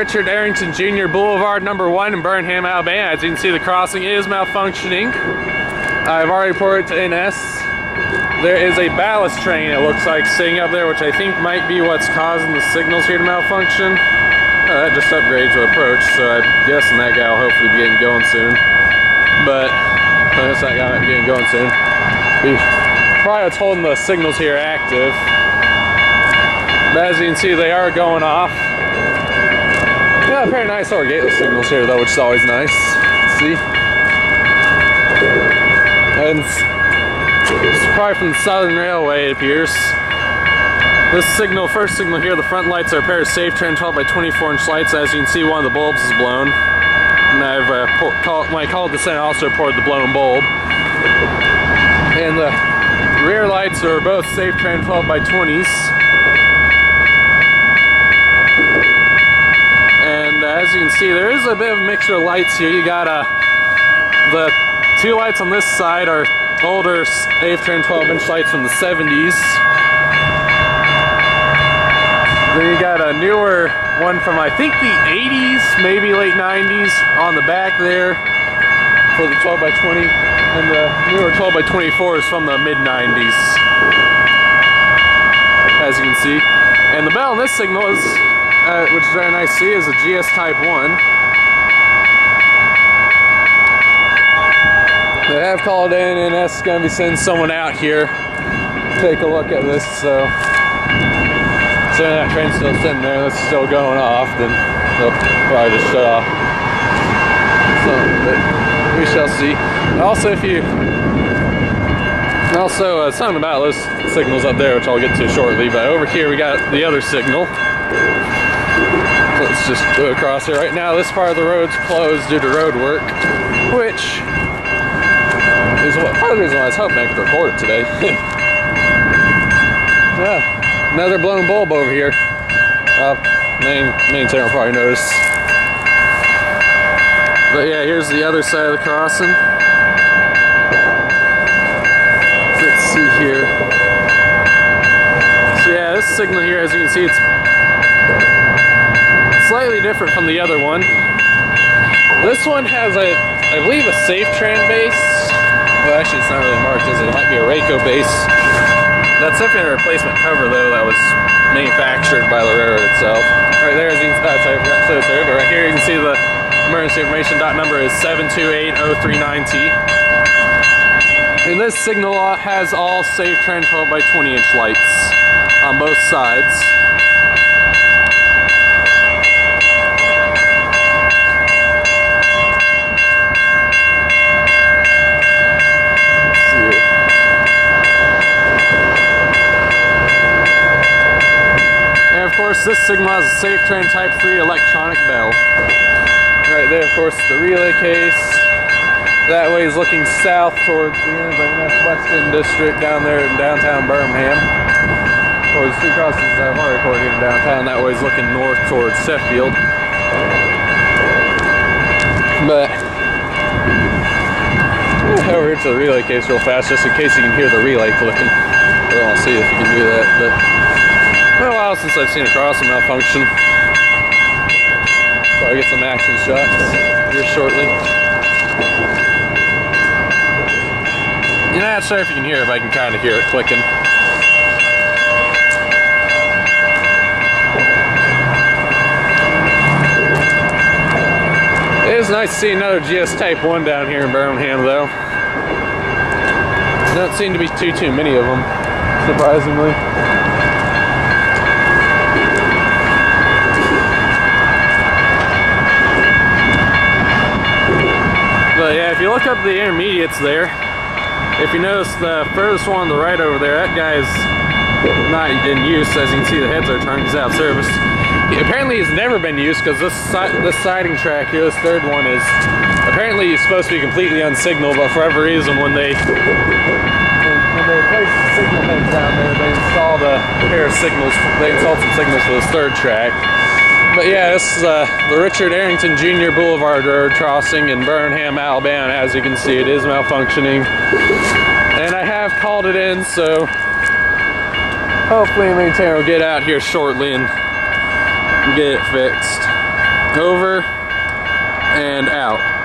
Richard Arrington Jr. Boulevard #1 in Birmingham, Alabama. As you can see, the crossing is malfunctioning. I've already reported to NS. There is a ballast train, it looks like, sitting up there, which I think might be what's causing the signals here to malfunction. That just upgrades to approach, so I'm guessing that guy will hopefully be getting going soon. But I guess that guy might be getting going soon. Probably what's holding the signals here active. But as you can see, they are going off. Yeah, very nice over gateless signals here though, which is always nice. See? And it's probably from the Southern Railway, it appears. This signal, first signal here, the front lights are a pair of safe trend 12 by 24 inch lights. As you can see, one of the bulbs is blown. And I've when I called the center, I also reported the blown bulb. And the rear lights are both safe trend 12 by 20s. And as you can see, there is a bit of a mixture of lights here. You got the two lights on this side are older safe trend 12 inch lights from the 70s. Then you got a newer one from I think the 80s, maybe late 90s on the back there for the 12 by 20, and the newer 12 by 24 is from the mid 90s, as you can see. And the bell on this signal is, which is very nice to see, is a GS Type 1. They have called in and that's going to be sending someone out here to take a look at this, so that train's still sitting there, that's still going off, then they'll probably just shut off. So, but we shall see. Also, something about those signals up there, which I'll get to shortly, but over here we got the other signal. Let's just go across here. Right now, this part of the road's closed due to road work, which is part of the reason why I was hoping I could record it today. Yeah. Another blown bulb over here. Maintainer will probably notice. But yeah, here's the other side of the crossing. Let's see here. So yeah, this signal here, as you can see, it's slightly different from the other one. This one has I believe a safe trend base. Well, actually it's not really marked, is it? It might be a Rayco base. That's definitely a replacement cover though that was manufactured by the railroad itself. Right there, as you can see, sorry, I forgot to say this there, but right here you can see the emergency information dot number is 728039T. And this signal has all safe trend 12 by 20 inch lights on both sides. Of course, this signal has a safe trend Type 3 electronic bell. Right there, of course, the relay case. That way is looking south towards the end of the Western District down there in downtown Birmingham. Towards two crossings I've already recorded in downtown. That way is looking north towards Sheffield. But over here to the relay case real fast, just in case you can hear the relay clicking. I don't want to see if you can do that, but it's been a while since I've seen a crossing malfunction. So I'll get some action shots here shortly. You're not sure if you can hear it, but I can kind of hear it clicking. It is nice to see another GS Type 1 down here in Birmingham though. There don't seem to be too many of them, surprisingly. But yeah, if you look up the intermediates there, if you notice the furthest one on the right over there, that guy's not in use. As you can see, the heads are turned, he's out of service. Apparently he's never been used because this siding track here, this third one, is apparently supposed to be completely unsignaled, but for whatever reason when they placed the signal heads down there, they installed a pair of signals, they installed some signals for this third track. But yeah, this is the Richard Arrington Jr. Boulevard Road crossing in Birmingham, Alabama. As you can see, it is malfunctioning. And I have called it in, so hopefully the maintainer will get out here shortly and get it fixed. over and out.